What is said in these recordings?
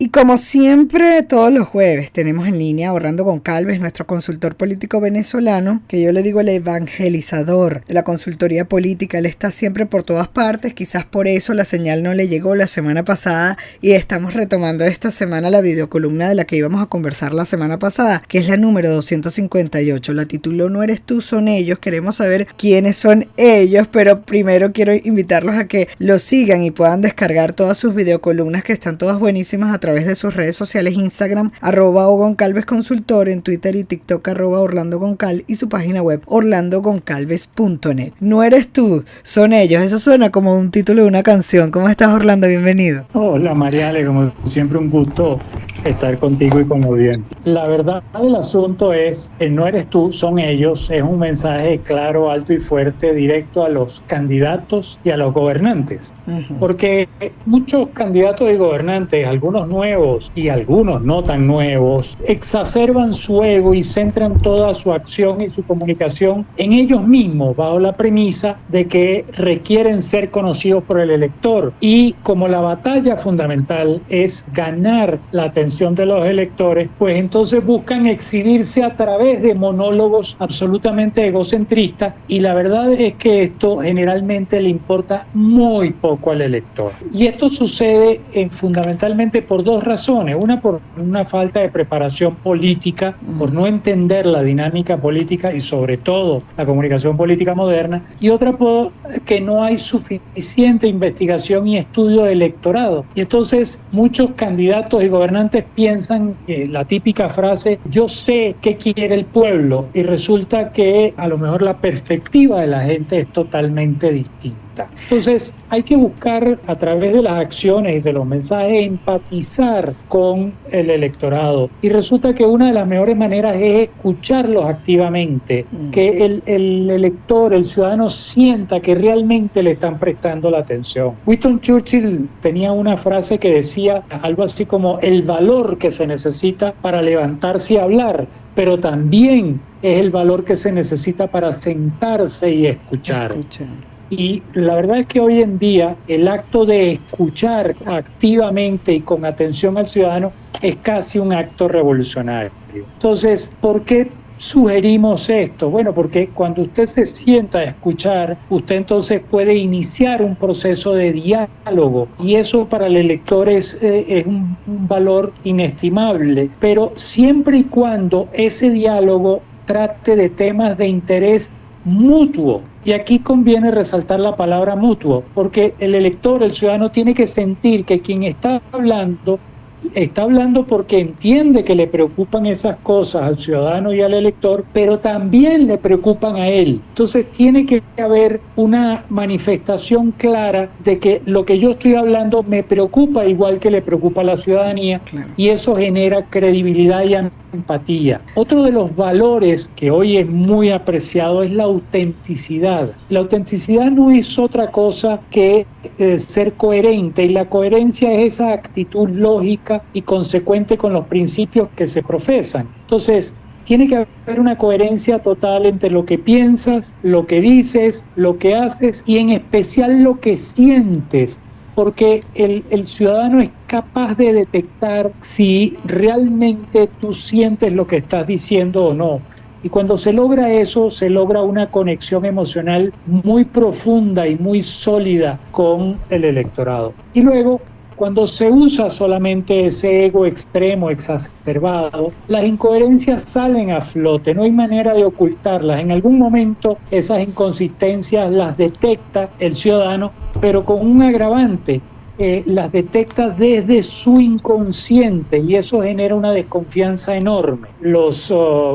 Y como siempre, todos los jueves tenemos en línea Orlando Goncalves, nuestro consultor político venezolano, que yo le digo el evangelizador de la consultoría política. Él está siempre por todas partes, quizás por eso la señal no le llegó la semana pasada y estamos retomando esta semana la videocolumna de la que íbamos a conversar la semana pasada, que es la número 258. La tituló No eres tú, son ellos. Queremos saber quiénes son ellos, pero primero quiero invitarlos a que lo sigan y puedan descargar todas sus videocolumnas, que están todas buenísimas, a través de sus redes sociales: Instagram @Goncalves Consultor, en Twitter y TikTok @OrlandoGoncal, y su página web orlandogoncalves.net. No eres tú, son ellos. Eso suena como un título de una canción. ¿Cómo estás, Orlando? Bienvenido. Hola, Mariale, como siempre un gusto estar contigo y con la audiencia. La verdad del asunto es que no eres tú, son ellos. Es un mensaje claro, alto y fuerte, directo a los candidatos y a los gobernantes. Porque muchos candidatos y gobernantes, algunos nuevos y algunos no tan nuevos, exacerban su ego y centran toda su acción y su comunicación en ellos mismos, bajo la premisa de que requieren ser conocidos por el elector. Y como la batalla fundamental es ganar la atención de los electores, pues entonces buscan exhibirse a través de monólogos absolutamente egocentristas, y la verdad es que esto generalmente le importa muy poco al elector. Y esto sucede fundamentalmente por dos razones: una, por una falta de preparación política, por no entender la dinámica política y sobre todo la comunicación política moderna, y otra por que no hay suficiente investigación y estudio de electorado. Y entonces muchos candidatos y gobernantes piensan la típica frase: yo sé qué quiere el pueblo, y resulta que a lo mejor la perspectiva de la gente es totalmente distinta. Entonces hay que buscar, a través de las acciones y de los mensajes, empatizar con el electorado, y resulta que una de las mejores maneras es escucharlos activamente, que el elector, el ciudadano, sienta que realmente le están prestando la atención. Winston Churchill tenía una frase que decía algo así como: el valor que se necesita para levantarse y hablar, pero también es el valor que se necesita para sentarse y escuchar. Y la verdad es que hoy en día el acto de escuchar activamente y con atención al ciudadano es casi un acto revolucionario. Entonces, ¿por qué sugerimos esto? Bueno, porque cuando usted se sienta a escuchar, usted entonces puede iniciar un proceso de diálogo, y eso para el elector es un valor inestimable, pero siempre y cuando ese diálogo trate de temas de interés mutuo. Y aquí conviene resaltar la palabra mutuo, porque el elector, el ciudadano, tiene que sentir que quien está hablando porque entiende que le preocupan esas cosas al ciudadano y al elector, pero también le preocupan a él. Entonces tiene que haber una manifestación clara de que lo que yo estoy hablando me preocupa igual que le preocupa a la ciudadanía, claro. Y eso genera credibilidad y empatía. Otro de los valores que hoy es muy apreciado es la autenticidad. La autenticidad no es otra cosa que ser coherente, y la coherencia es esa actitud lógica y consecuente con los principios que se profesan. Entonces, tiene que haber una coherencia total entre lo que piensas, lo que dices, lo que haces y en especial lo que sientes, porque el ciudadano es capaz de detectar si realmente tú sientes lo que estás diciendo o no. Y cuando se logra eso, se logra una conexión emocional muy profunda y muy sólida con el electorado. Y luego, cuando se usa solamente ese ego extremo, exacerbado, las incoherencias salen a flote, no hay manera de ocultarlas. En algún momento esas inconsistencias las detecta el ciudadano, pero con un agravante: las detecta desde su inconsciente, y eso genera una desconfianza enorme. Los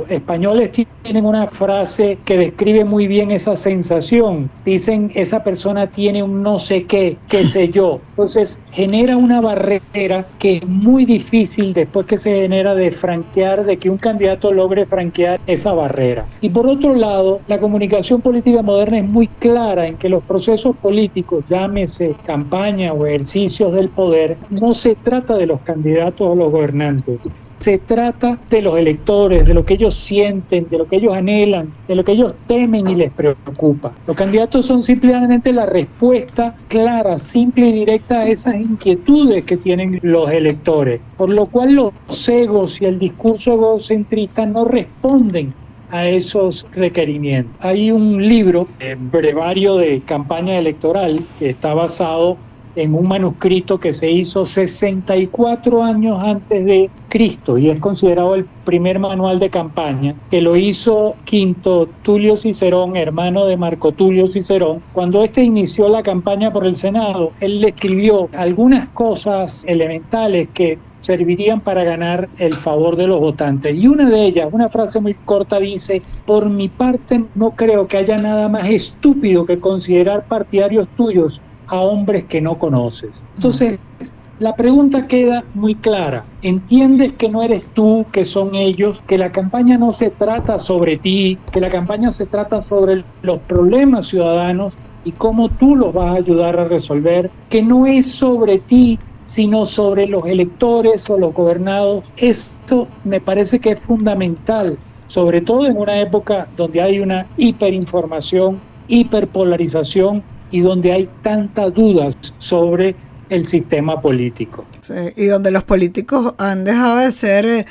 españoles tienen una frase que describe muy bien esa sensación. Dicen: esa persona tiene un no sé qué, qué sé yo. Entonces genera una barrera que es muy difícil, después que se genera, de franquear, de que un candidato logre franquear esa barrera. Y por otro lado, la comunicación política moderna es muy clara en que los procesos políticos, llámese campaña o ejercicios del poder, no se trata de los candidatos o los gobernantes, se trata de los electores, de lo que ellos sienten, de lo que ellos anhelan, de lo que ellos temen y les preocupa. Los candidatos son simplemente la respuesta clara, simple y directa a esas inquietudes que tienen los electores, por lo cual los egos y el discurso egocentrista no responden a esos requerimientos. Hay un libro, brevario de campaña electoral, que está basado en un manuscrito que se hizo 64 años antes de Cristo y es considerado el primer manual de campaña, que lo hizo Quinto Tulio Cicerón, hermano de Marco Tulio Cicerón. Cuando éste inició la campaña por el Senado, él le escribió algunas cosas elementales que servirían para ganar el favor de los votantes. Y una de ellas, una frase muy corta, dice: por mi parte no creo que haya nada más estúpido que considerar partidarios tuyos a hombres que no conoces. Entonces, la pregunta queda muy clara. ¿Entiendes que no eres tú, que son ellos, que la campaña no se trata sobre ti, que la campaña se trata sobre los problemas ciudadanos y cómo tú los vas a ayudar a resolver, que no es sobre ti, sino sobre los electores o los gobernados? Esto me parece que es fundamental, sobre todo en una época donde hay una hiperinformación, hiperpolarización y donde hay tantas dudas sobre el sistema político. Sí, y donde los políticos han dejado de ser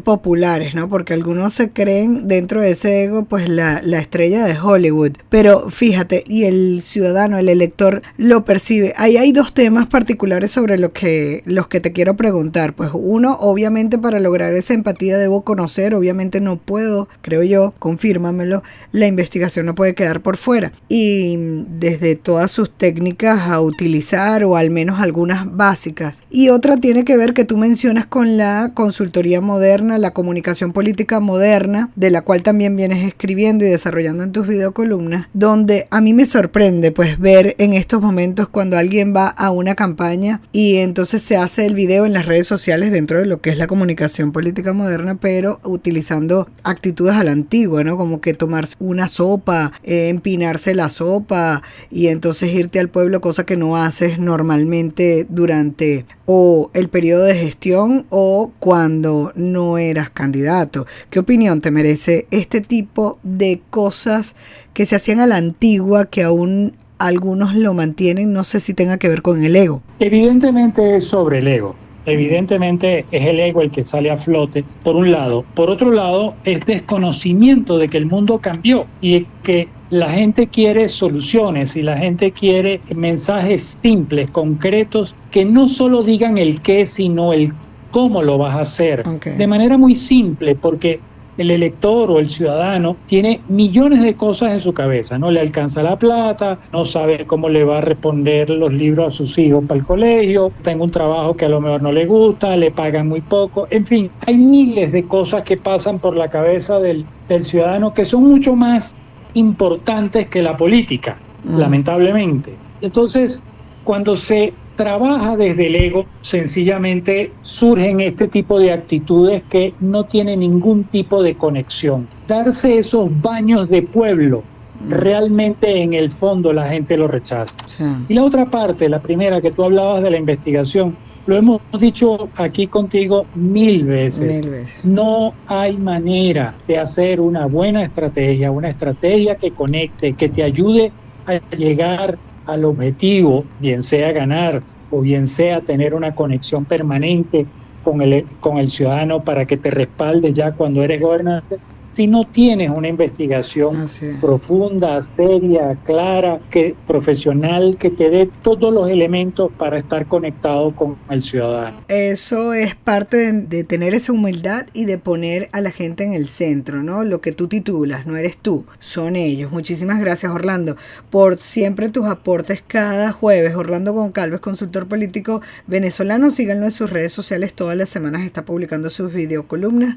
populares, ¿no? Porque algunos se creen dentro de ese ego, pues la estrella de Hollywood. Pero fíjate, y el ciudadano, el elector, lo percibe. Ahí hay dos temas particulares sobre los que te quiero preguntar. Pues uno, obviamente para lograr esa empatía debo conocer, obviamente no puedo, creo yo, confírmamelo, la investigación no puede quedar por fuera. Y desde todas sus técnicas a utilizar, o al menos algunas básicas. Y otra tiene que ver, que tú mencionas, con la consultoría moderna, la comunicación política moderna, de la cual también vienes escribiendo y desarrollando en tus videocolumnas, donde a mí me sorprende pues ver en estos momentos cuando alguien va a una campaña y entonces se hace el video en las redes sociales dentro de lo que es la comunicación política moderna, pero utilizando actitudes a la antigua, ¿no? Como que tomarse una sopa, empinarse la sopa y entonces irte al pueblo, cosa que no haces normalmente durante o el periodo de gestión o cuando no eras candidato. ¿Qué opinión te merece este tipo de cosas que se hacían a la antigua, que aún algunos lo mantienen? No sé si tenga que ver con el ego. Evidentemente es sobre el ego. Evidentemente es el ego el que sale a flote, por un lado. Por otro lado, es desconocimiento de que el mundo cambió y que la gente quiere soluciones y la gente quiere mensajes simples, concretos, que no solo digan el qué, sino el cómo lo vas a hacer. Okay. De manera muy simple, porque el elector o el ciudadano tiene millones de cosas en su cabeza. No le alcanza la plata, no sabe cómo le va a responder los libros a sus hijos para el colegio, tengo un trabajo que a lo mejor no le gusta, le pagan muy poco. En fin, hay miles de cosas que pasan por la cabeza del ciudadano que son mucho más importantes que la política, lamentablemente. Entonces, cuando se trabaja desde el ego, sencillamente surgen este tipo de actitudes que no tienen ningún tipo de conexión. Darse esos baños de pueblo, realmente en el fondo la gente lo rechaza. Sí. Y la otra parte, la primera que tú hablabas de la investigación, lo hemos dicho aquí contigo mil veces. No hay manera de hacer una buena estrategia, una estrategia que conecte, que te ayude a llegar al objetivo, bien sea ganar o bien sea tener una conexión permanente con el ciudadano para que te respalde ya cuando eres gobernante, si no tienes una investigación profunda, seria, clara, profesional, que te dé todos los elementos para estar conectado con el ciudadano. Eso es parte de tener esa humildad y de poner a la gente en el centro, ¿no? Lo que tú titulas, no eres tú, son ellos. Muchísimas gracias, Orlando, por siempre tus aportes cada jueves. Orlando Goncalves, consultor político venezolano. Síganlo en sus redes sociales, todas las semanas está publicando sus videocolumnas,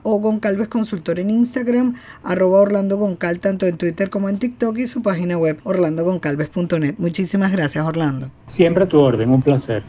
@ogoncalves consultor en Instagram, @Orlando Goncal, tanto en Twitter como en TikTok, y su página web orlandogoncalves.net. Muchísimas gracias, Orlando. Siempre a tu orden, un placer.